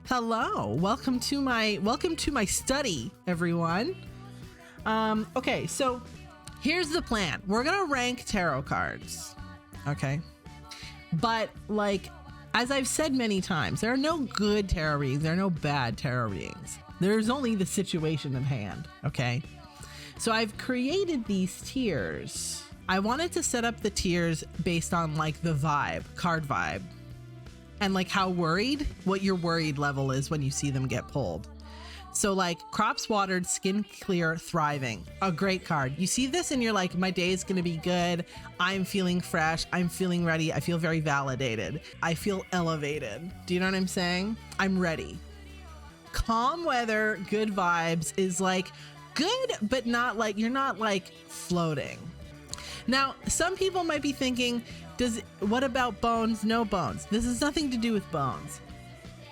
Hello, welcome to my study, everyone. Okay, so here's the plan. We're gonna rank tarot cards, okay? But like, as I've said many times, there are no good tarot readings, there are no bad tarot readings. There's only the situation at hand, okay? So I've created these tiers. I wanted to set up the tiers based on like the vibe, card vibe, and like how worried, what your worried level is when you see them get pulled. So like crops watered, skin clear, thriving, a great card. You see this and you're like, my day is gonna be good. I'm feeling fresh, I'm feeling ready. I feel very validated. I feel elevated. Do you know what I'm saying? I'm ready. Calm weather, good vibes is like good, but not like, you're not like floating. Now, some people might be thinking, what about bones, no bones? This has nothing to do with bones.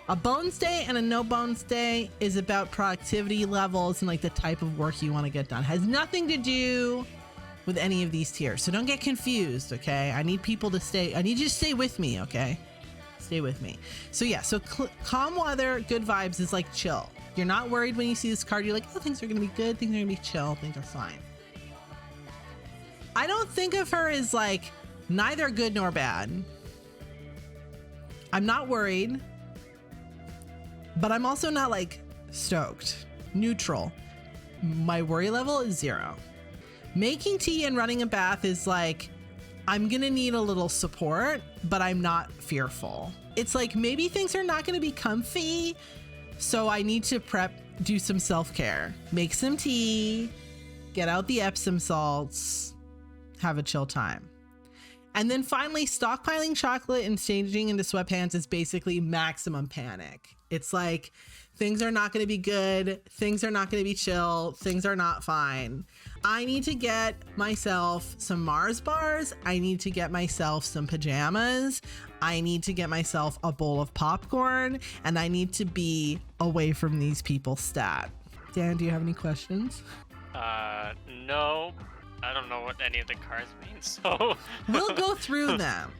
A bones day and a no bones day is about productivity levels and like the type of work you want to get done. Has nothing to do with any of these tiers. So don't get confused, okay? I need people to stay, I need you to stay with me, okay? Stay with me. So yeah, so calm weather, good vibes is like chill. You're not worried when you see this card. You're like, oh, things are gonna be good, things are gonna be chill, things are fine. I don't think of her as like neither good nor bad. I'm not worried, but I'm also not like stoked. Neutral. My worry level is 0. Making tea and running a bath is like, I'm gonna need a little support, but I'm not fearful. It's like maybe things are not gonna be comfy, so I need to do some self-care. Make some tea, get out the Epsom salts, have a chill time. And then finally, stockpiling chocolate and changing into sweatpants is basically maximum panic. It's like, things are not gonna be good, things are not gonna be chill, things are not fine. I need to get myself some Mars bars, I need to get myself some pajamas, I need to get myself a bowl of popcorn, and I need to be away from these people stat. Dan, do you have any questions? No. I don't know what any of the cards mean, so... We'll go through them.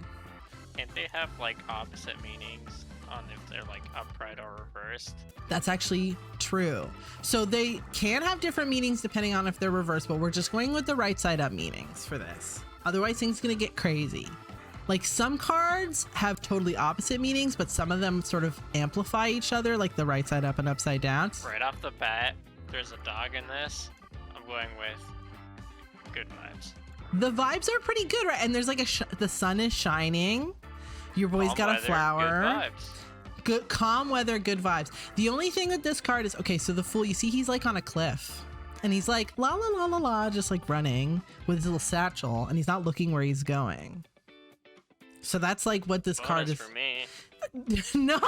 Can't they have, like, opposite meanings on if they're, like, upright or reversed? That's actually true. So they can have different meanings depending on if they're reversed, but we're just going with the right side up meanings for this. Otherwise, things are gonna get crazy. Like, some cards have totally opposite meanings, but some of them sort of amplify each other, like the right side up and upside down. Right off the bat, there's a dog in this. I'm going with good vibes. The vibes are pretty good, right? And there's like the sun is shining. Your boy's got a flower. Good vibes. Good, calm weather, good vibes. The only thing with this card is, okay, so the Fool, you see he's like on a cliff. And he's like, la la la la la, just like running with his little satchel. And he's not looking where he's going. So that's like what this card is. For me. No,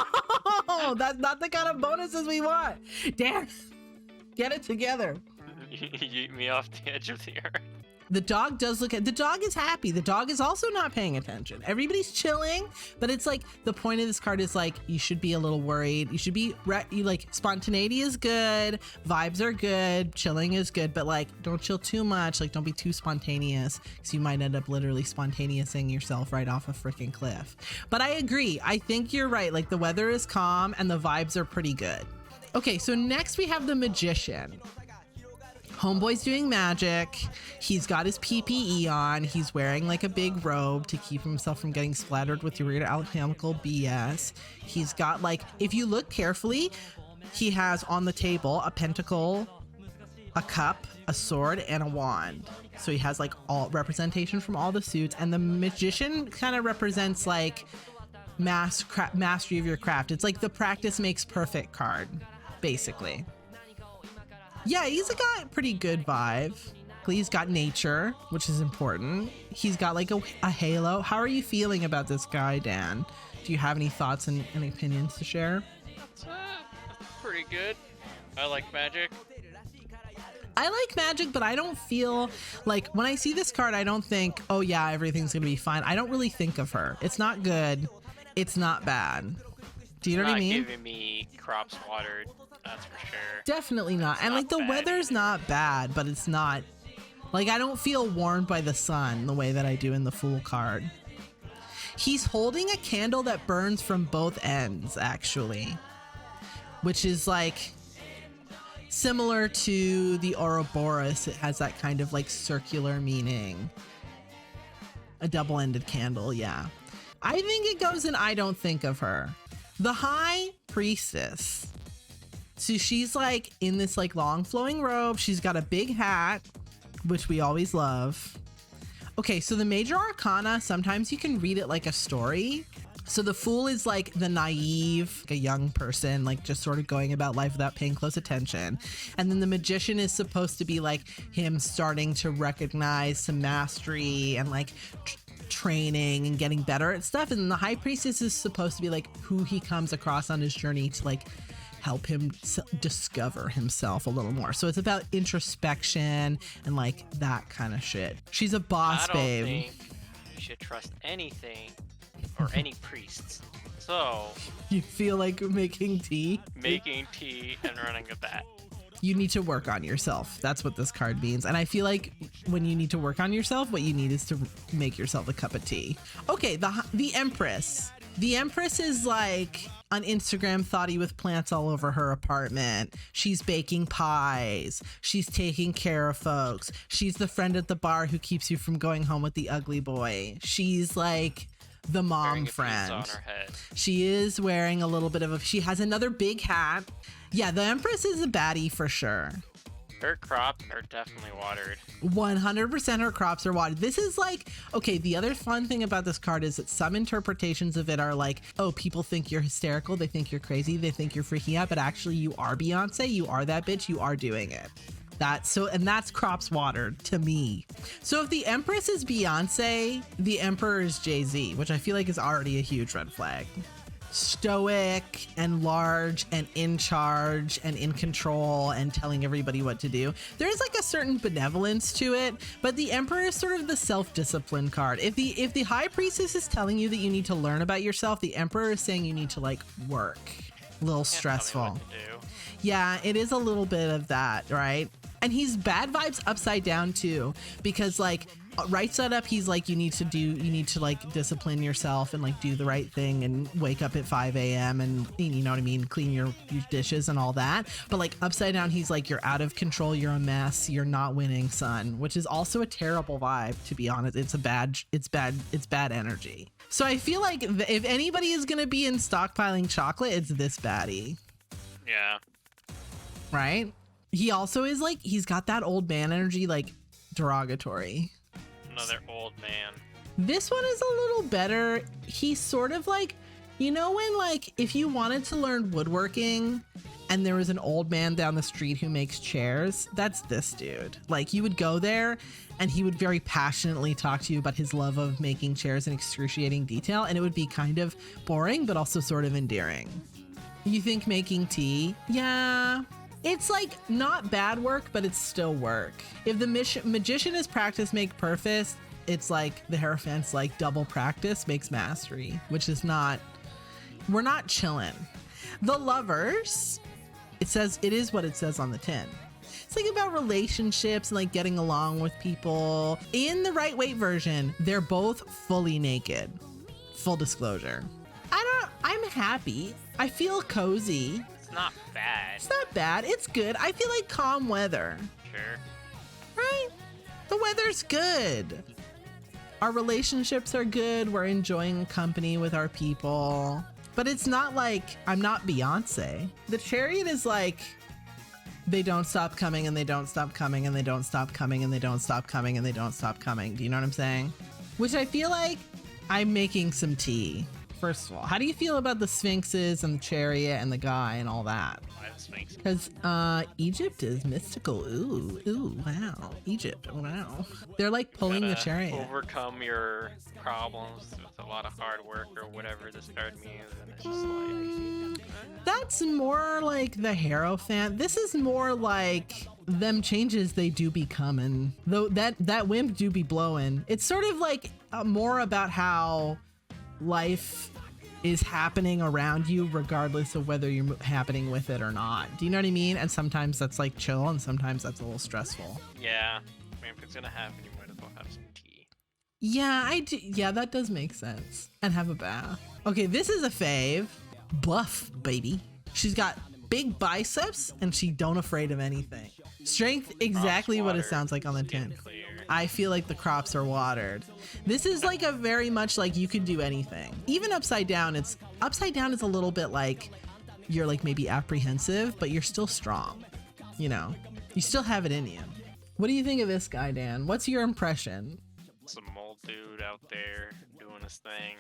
that's not the kind of bonuses we want. Dan, get it together. You yeet me off the edge of the earth. The dog does the dog is happy. The dog is also not paying attention. Everybody's chilling, but it's like the point of this card is like, you should be a little worried. You should be like, spontaneity is good. Vibes are good. Chilling is good, but like, don't chill too much. Like, don't be too spontaneous because you might end up literally spontaneousing yourself right off a freaking cliff. But I agree. I think you're right. Like, the weather is calm and the vibes are pretty good. Okay, so next we have the Magician. Homeboy's doing magic. He's got his PPE on. He's wearing like a big robe to keep himself from getting splattered with your weird alchemical BS. He's got like, if you look carefully, he has on the table a pentacle, a cup, a sword, and a wand. So he has like all representation from all the suits. And the Magician kind of represents like mastery of your craft. It's like the practice makes perfect card, basically. Yeah, he's got a pretty good vibe. He's got nature, which is important. He's got like a halo. How are you feeling about this guy, Dan? Do you have any thoughts and opinions to share? That's pretty good. I like magic. I like magic, but I don't feel like when I see this card, I don't think, oh yeah, everything's gonna be fine. I don't really think of her. It's not good. It's not bad. Do you know what I mean? Not giving me crops watered, that's for sure. Definitely not. It's and not like the bad weather's either. not bad, but it's not like, I don't feel warmed by the sun the way that I do in the Fool card. He's holding a candle that burns from both ends, actually. which is like similar to the Ouroboros. It has that kind of like circular meaning. A double-ended candle, yeah. I think it goes in I don't think of her. The High Priestess. So she's like in this like long flowing robe. She's got a big hat, which we always love. Okay, so the Major Arcana, sometimes you can read it like a story. So the Fool is like the naive, like a young person, like just sort of going about life without paying close attention. And then the Magician is supposed to be like him starting to recognize some mastery and like training and getting better at stuff. And then the High Priestess is supposed to be like who he comes across on his journey to like help him discover himself a little more. So it's about introspection and like that kind of shit. She's a boss babe. I don't think you should trust anything or any priests. So you feel like making tea? Making tea and running a bat. You need to work on yourself. That's what this card means. And I feel like when you need to work on yourself, what you need is to make yourself a cup of tea. Okay, the Empress. The Empress is like on Instagram thotty with plants all over her apartment. She's baking pies. She's taking care of folks. She's the friend at the bar who keeps you from going home with the ugly boy. She's like the mom friend. On her head. She is wearing a little bit of she has another big hat. Yeah, the Empress is a baddie for sure. Her crops are definitely watered. 100% her crops are watered. This is like, okay, the other fun thing about this card is that some interpretations of it are like, oh, people think you're hysterical. They think you're crazy. They think you're freaking out. But actually, you are Beyonce. You are that bitch. You are doing it. And that's crops watered to me. So if the Empress is Beyonce, the Emperor is Jay-Z, which I feel like is already a huge red flag. Stoic and large and in charge and in control and telling everybody what to do. There's like a certain benevolence to it, but the Emperor is sort of the self-discipline card. If the High Priestess is telling you that you need to learn about yourself, the Emperor is saying you need to like work. A little stressful. Yeah, it is a little bit of that, right? And he's bad vibes upside down too, because like right side up, he's like, you need to like discipline yourself and like do the right thing and wake up at 5 a.m. and you know what I mean, clean your dishes and all that. But like upside down, he's like, you're out of control, you're a mess, you're not winning, son, which is also a terrible vibe, to be honest. It's bad energy. So I feel like if anybody is going to be in stockpiling chocolate, it's this baddie. Yeah. Right? He also is like, he's got that old man energy, like derogatory. Another old man. This one is a little better. He's sort of like, you know, when like if you wanted to learn woodworking and there was an old man down the street who makes chairs, that's this dude. Like you would go there and he would very passionately talk to you about his love of making chairs in excruciating detail, and it would be kind of boring but also sort of endearing. You think making tea? Yeah. It's like not bad work, but it's still work. If the magician is practice make perfect, it's like the Hierophant's like double practice makes mastery, which is not, we're not chilling. The Lovers, it is what it says on the tin. It's like about relationships and like getting along with people. In the right weight version, they're both fully naked. Full disclosure. I'm happy. I feel cozy. Not bad. It's not bad. It's good. I feel like calm weather. Sure. Right? The weather's good. Our relationships are good. We're enjoying company with our people. But it's not like I'm not Beyonce. The Chariot is like they don't stop coming and they don't stop coming and they don't stop coming and they don't stop coming and they don't stop coming. Do you know what I'm saying? Which I feel like I'm making some tea. First of all, how do you feel about the Sphinxes and the Chariot and the guy and all that? Why the Sphinx? Because Egypt is mystical. Ooh, wow. Egypt, wow. They're like pulling the Chariot. Overcome your problems with a lot of hard work or whatever this card means, and it's just like... That's more like the Hierophant. This is more like them changes they do be coming. Though that wind do be blowing. It's sort of like more about how life is happening around you regardless of whether you're happening with it or not. Do you know what I mean? And sometimes that's like chill and sometimes that's a little stressful. Yeah. I mean, if it's gonna happen, you might as well have some tea. Yeah, I do. Yeah, that does make sense. And have a bath. Okay, this is a fave. Buff, baby. She's got big biceps, and she don't afraid of anything. Strength, exactly what it sounds like on the tin. I feel like the crops are watered. This is like a very much like you could do anything. Even upside down, upside down is a little bit like you're like maybe apprehensive, but you're still strong. You know, you still have it in you. What do you think of this guy, Dan? What's your impression? Some old dude out there doing his thing.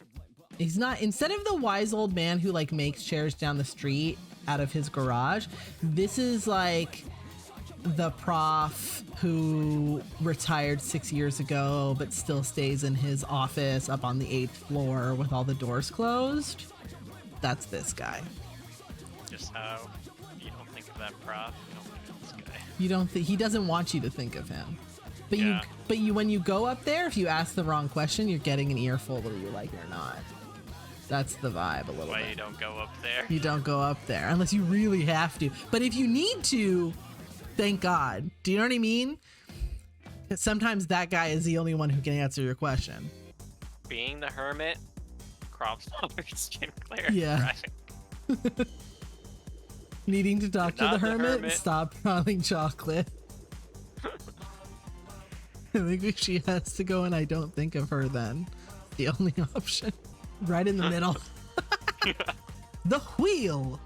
He's not, instead of the wise old man who like makes chairs down the street out of his garage, this is like the prof who retired 6 years ago but still stays in his office up on the 8th floor with all the doors closed. That's this guy. Just how you don't think of that prof, you don't think of this guy. You don't think he doesn't want you to think of him. But Yeah. you when you go up there, if you ask the wrong question, you're getting an earful whether you like it or not. That's the vibe a little Why bit. you don't go up there? You don't go up there unless you really have to. But if you need to, thank God. Do you know what I mean? 'Cause sometimes that guy is the only one who can answer your question. Being the hermit, crop stopper, skin clear. Yeah. Right. Needing to talk to Not the the hermit, hermit. stop calling chocolate. I think she has to go and I don't think of her then. The only option. Right in the middle. The Wheel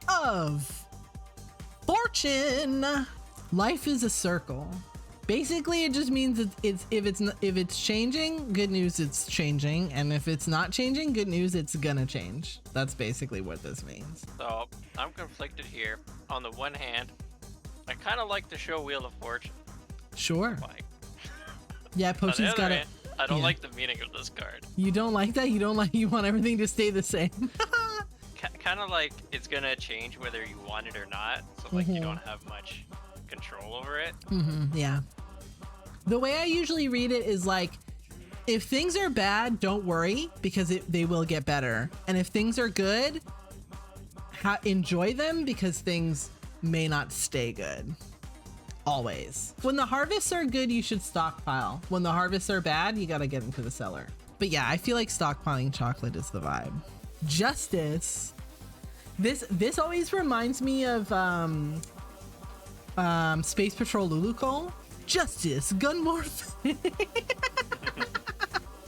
of Fortune. Life is a circle. Basically, it just means if it's changing, good news, it's changing, and if it's not changing, good news, it's gonna change. That's basically what this means. So I'm conflicted here. On the one hand, I kind of like the show Wheel of Fortune. Sure. Like, Yeah, on the Potion's other got it. hand, I don't yeah. like the meaning of this card. You don't like that? You want everything to stay the same? Kind of like it's gonna change whether you want it or not. So like you Mhm. don't have much control over it. Yeah. The way I usually read it is like, if things are bad, don't worry because they will get better. And if things are good, enjoy them because things may not stay good. Always. When the harvests are good, you should stockpile. When the harvests are bad, you gotta get into the cellar. But yeah, I feel like stockpiling chocolate is the vibe. Justice. This always reminds me of Space Patrol Lulucol. Justice, Gunmorph.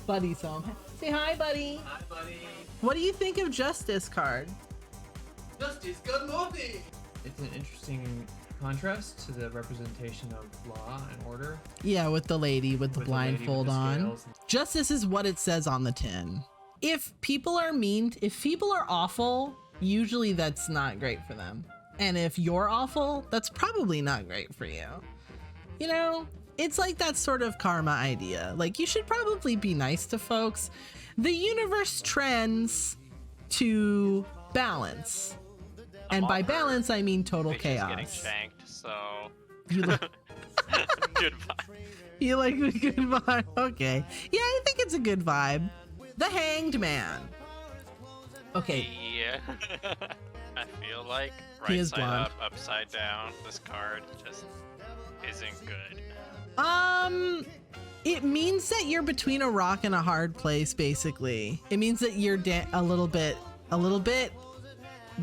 Buddy song. Say hi, buddy. Hi, buddy. What do you think of Justice card? Justice, Gunmorph. It's an interesting contrast to the representation of law and order. Yeah, with the lady with the With the lady with blindfold the on. scales. Justice is what it says on the tin. If people are mean, if people are awful, usually that's not great for them. And if you're awful, that's probably not great for you. You know, it's like that sort of karma idea. Like, you should probably be nice to folks. The universe trends to balance. I'm And all by for balance, I mean total Fish is getting chaos. shanked, so You look, goodbye. you like the good vibe? Okay. Yeah, I think it's a good vibe. The Hanged Man. Okay. Yeah. I feel like He right is side blonde. up, upside down. This card just isn't good. It means that you're between a rock and a hard place, basically. It means that you're a little bit,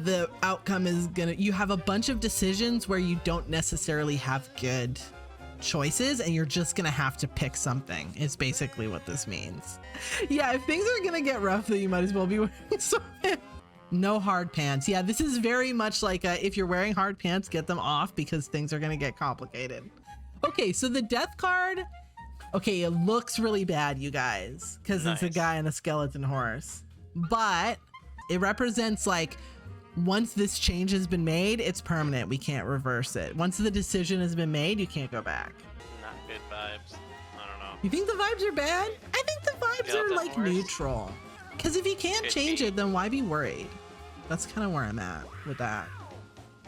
the outcome is you have a bunch of decisions where you don't necessarily have good choices and you're just gonna have to pick something, is basically what this means. Yeah, if things are gonna get rough, then you might as well be wearing something. No hard pants. Yeah, this is very much like if you're wearing hard pants, get them off because things are gonna get complicated. Okay, so the death card, okay, it looks really bad, you guys, because it's a Nice. guy on a skeleton horse. But it represents like, once this change has been made, it's permanent. We can't reverse it. Once the decision has been made, you can't go back. Not good vibes. I don't know. You think the vibes are bad? I think the vibes are Skeleton like horse? neutral. Because if you can't Could change be. it, then why be worried? That's kind of where I'm at with that.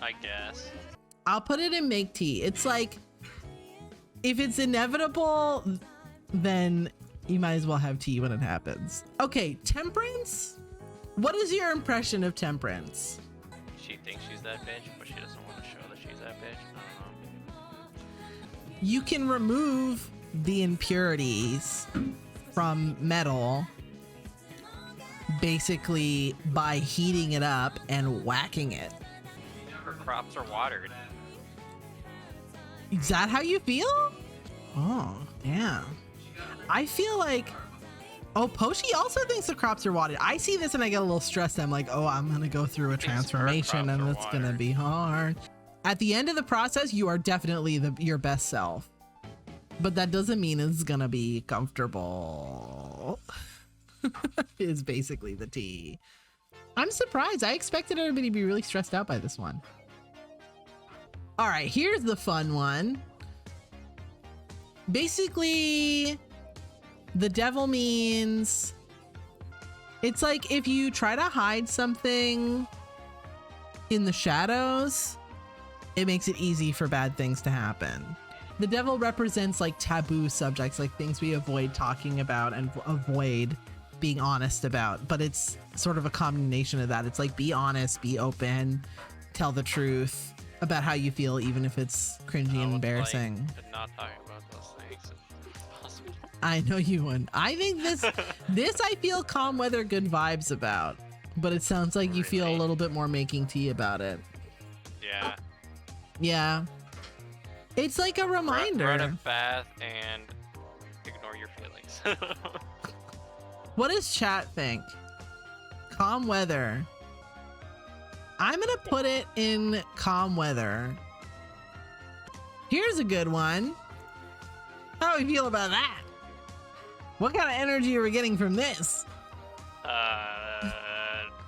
I guess. I'll put it in make tea. It's like, if it's inevitable, then you might as well have tea when it happens. Okay, Temperance? What is your impression of Temperance? She thinks she's that bitch, but she doesn't want to show that she's that bitch. I don't know. You can remove the impurities from metal basically by heating it up and whacking it. crops are watered. Is that how you feel? Oh, damn. I feel like, oh, Poshi also thinks the crops are watered. I see this and I get a little stressed. I'm like, oh, I'm gonna go through a transformation and it's gonna be hard. At the end of the process, you are definitely your best self, but that doesn't mean it's gonna be comfortable. Is basically the tea. I'm surprised. I expected everybody to be really stressed out by this one. All right, here's the fun one. Basically, the devil means it's like if you try to hide something in the shadows, it makes it easy for bad things to happen. The devil represents like taboo subjects, like things we avoid talking about and avoid being honest about, but it's sort of a combination of that. It's like, be honest, be open, tell the truth about how you feel, even if it's cringy and embarrassing. Like, not talking about those things if possible. I know you wouldn't. I think this I feel calm weather good vibes about, but it sounds like you feel a little bit more making tea about it. Yeah. Yeah. It's like a reminder. Run a bath and ignore your feelings. What does chat think? Calm weather. I'm gonna put it in calm weather. Here's a good one. How do we feel about that? What kind of energy are we getting from this?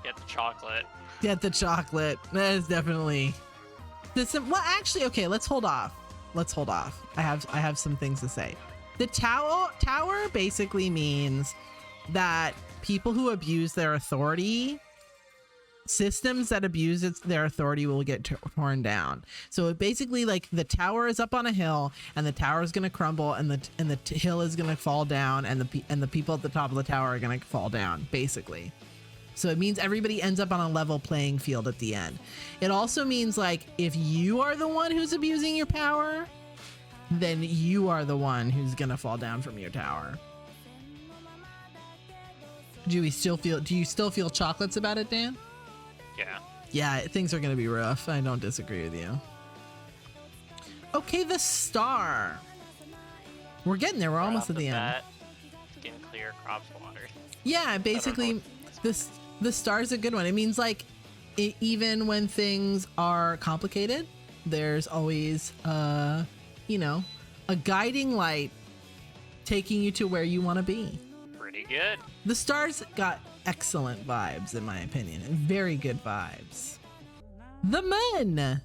Get the chocolate. Get the chocolate. That is definitely this. Well, actually, okay. Let's hold off. Let's hold off. I have some things to say. The tower basically means that people who abuse their authority, systems that abuse their authority, will get torn down. So it basically, like, the tower is up on a hill and the tower is going to crumble and the hill is going to fall down and the people at the top of the tower are going to fall down, basically. So it means everybody ends up on a level playing field at the end. It also means, like, if you are the one who's abusing your power, then you are the one who's going to fall down from your tower. Do you still feel chocolates about it, Dan? Yeah. Yeah, things are going to be rough. I don't disagree with you. Okay, the star. We're getting there. We're almost at the end. Skin clear, crops watered. Yeah, basically, the star's a good one. It means, like, even when things are complicated, there's always, you know, a guiding light taking you to where you want to be. Pretty good. The stars got excellent vibes, in my opinion, and very good vibes. The moon.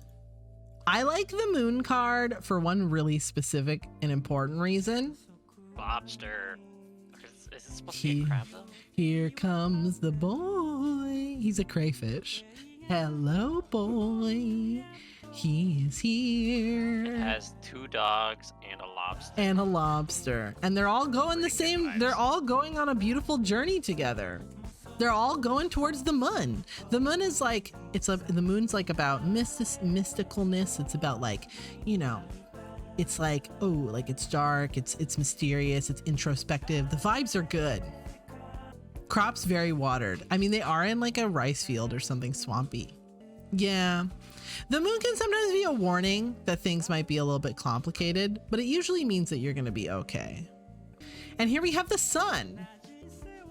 I like the moon card for one really specific and important reason. Lobster. Is it supposed to be a crab, though? Here comes the boy. He's a crayfish. Hello, boy. He is here. It has 2 dogs and a lobster. And a lobster. And they're all going the same. They're all going on a beautiful journey together. They're all going towards the moon. The moon is like, the moon's like about mysticalness. It's about, like, you know, it's like, oh, like, it's dark, it's mysterious, it's introspective. The vibes are good. Crops very watered. I mean, they are in like a rice field or something swampy. Yeah. The moon can sometimes be a warning that things might be a little bit complicated, but it usually means that you're going to be okay. And here we have the sun.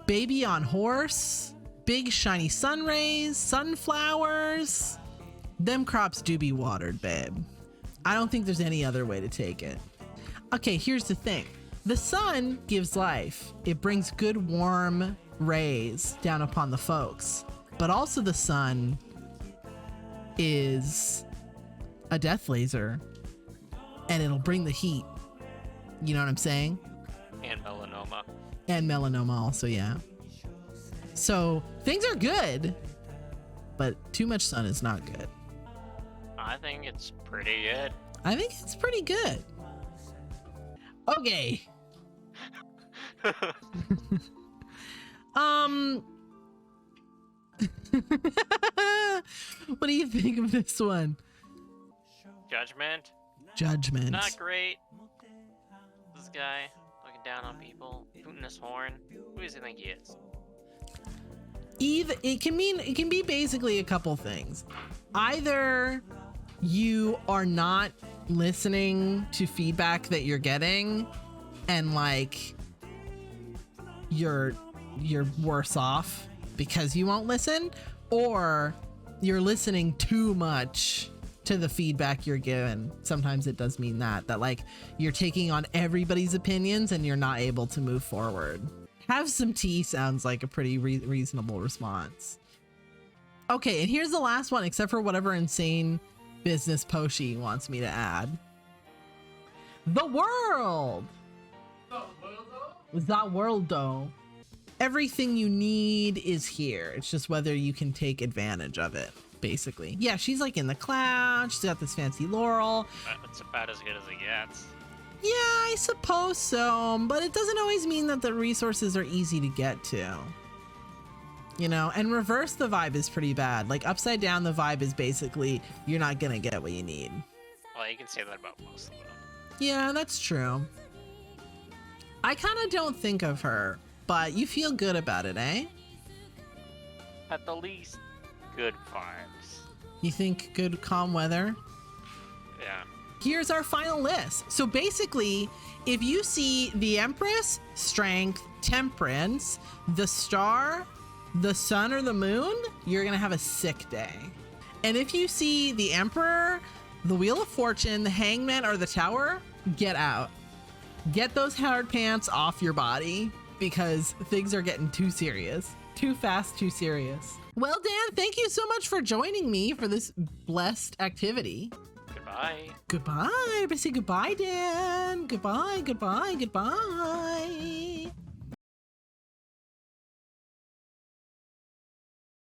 Baby on horse, big shiny sun rays, sunflowers. Them crops do be watered, babe. I don't think there's any other way to take it. Okay, here's the thing. The sun gives life. It brings good warm rays down upon the folks. But also the sun is a death laser and it'll bring the heat. You know what I'm saying? And melanoma. And melanoma also, yeah. So things are good, but too much sun is not good. I think it's pretty good. I think it's pretty good. Okay. What do you think of this one? Judgment. Judgment. Not great. This guy looking down on people, tooting his horn. Who does he think he is? It can be basically a couple things. Either you are not listening to feedback that you're getting, and like you're worse off because you won't listen, or you're listening too much to the feedback you're given. Sometimes it does mean that like you're taking on everybody's opinions and you're not able to move forward. Have some tea sounds like a pretty reasonable response. Okay, and here's the last one, except for whatever insane business Poshi wants me to add. The world. The world though. Everything you need is here. It's just whether you can take advantage of it, basically. Yeah, she's like in the cloud. She's got this fancy laurel. That's about as good as it gets. Yeah, I suppose so, but it doesn't always mean that the resources are easy to get to. You know, and reverse, the vibe is pretty bad. Like upside down, the vibe is basically you're not gonna get what you need. Well, you can say that about most of them. Yeah, that's true. I kind of don't think of her, but you feel good about it, eh? At the least, good vibes. You think good calm weather? Yeah. Here's our final list. So basically, if you see the Empress, Strength, Temperance, the Star, the Sun, or the Moon, you're gonna have a sick day. And if you see the Emperor, the Wheel of Fortune, the Hangman, or the Tower, get out. Get those hard pants off your body, because things are getting too serious. Too fast, too serious. Well, Dan, thank you so much for joining me for this blessed activity. Goodbye. Goodbye. Everybody say goodbye, Dan. Goodbye, goodbye, goodbye.